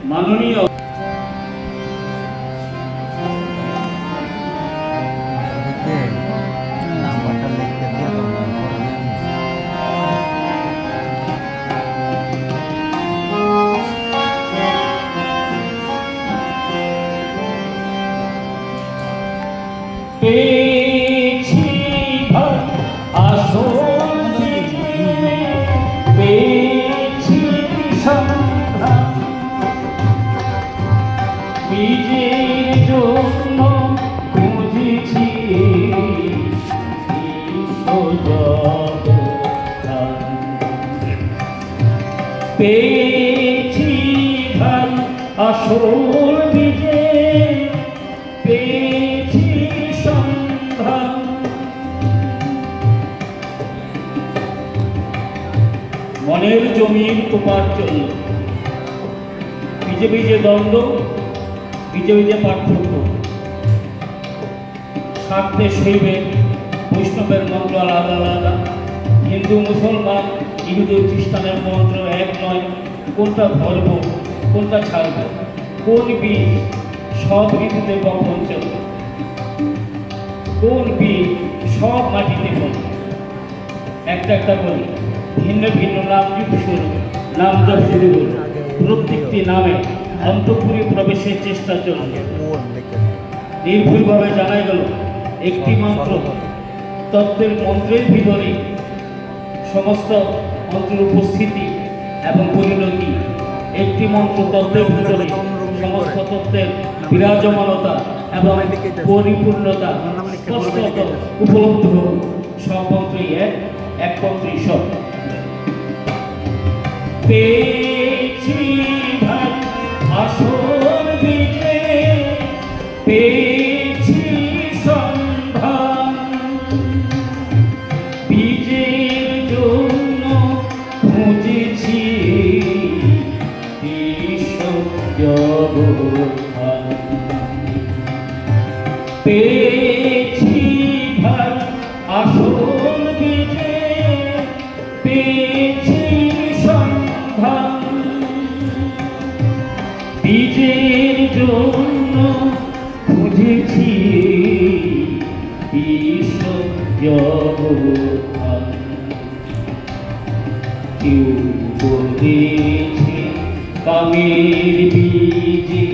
মাননীয় পেয়েছি ভাই আসল পেয়েছি সন্ধান বীজের জন্য খুঁজেছি পেয়েছি ভাই আসল বীজে পেয়েছি সন্ধান মনের জমির উপার্জন বীজে বীজে দ্বন্দ্ব বীজে বীজে পার্থক্য শাক্তে শৈবের বৈষ্ণবের মন্ত্র আলাদা আলাদা হিন্দু মুসলমান ইহুদি খ্রিস্টানের মন্ত্র এক নয় কোনটা ধর্ম কোনটা ছাড়ব কোন বীজ সব ঋতুতে বপন চলবে কোন বীজ সব মাটিতে ফল একটা একটা বলি ভিন্ন ভিন্ন নাম যুক্ত শুরু নাম জপ শুরু হল প্রত্যেকটি নামে অন্তঃপুরে প্রবেশের চেষ্টা চলবে নির্ভুলভাবে জানা গেল একটি মন্ত্র তত্ত্বের মন্ত্রের ভিতরে সমস্ত মন্ত্রের উপস্থিতি এবং পরিণতি একটি মন্ত্র তত্ত্বের ভিতরে সমস্ত তত্ত্বের বিরাজমানতা এবং পরিপূর্ণতা স্পষ্টত উপলব্ধ হোক সব মন্ত্রই এক মন্ত্রই সব পেয়েছি ভাই আসল বীজে পেয়েছি সন্ধান বীজের জন্য খুঁজেছি জগৎ পেয়েছি ভাই আসল বীজে পেয়েছি সন্ধান বীজের জন্য খুঁজেছি বিশ্ব জগৎ কেউ বলেছে কামের বীজে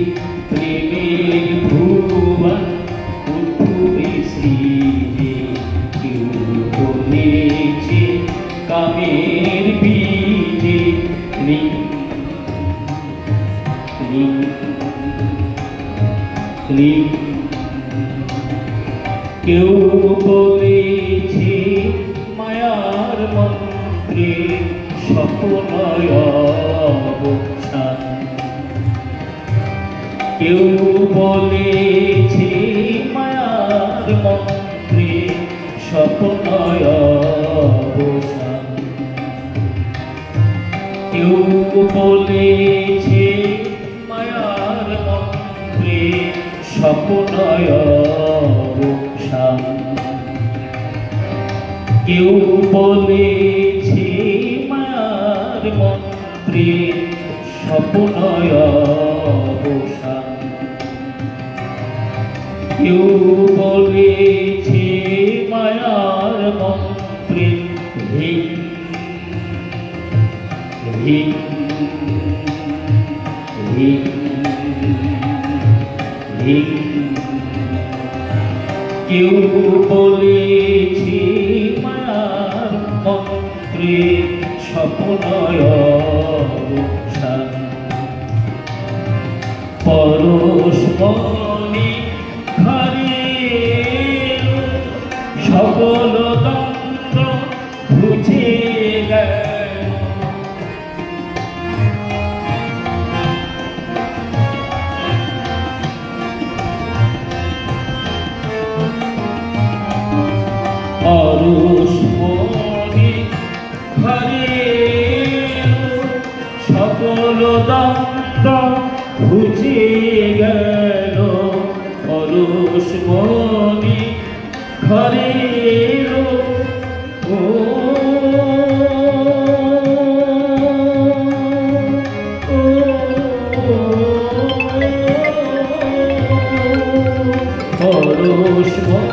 প্রেমের ভুবন উঠবে সৃজে কেউ বলেছে কামের বীজে কেউ বলেছে মায়ার মন্ত্রে স্বপ্নয় অবসান কেউ বলেছে মায়ার মন্ত্রে স্বপ্নয় অবসান কেউ বলেছে মায়ার মন্ত্রে স্বপ্নয় অবসান কেউ বলেছে মায়ার মন্ত্রে স্বপ্নয় অবসান কেউ বলেছে মায়ার মন্ত্রে কেউ বলেছে মায়ার মন্ত্রে স্বপ্নয় অবসান পরশমণি ঘরে সকল দ্বন্দ্ব বুঝে গেল পরশমণি ঘরে সকল দ্বন্দ্ব বুঝে গেল পরশমণি ঘরে ও পরশ ভরা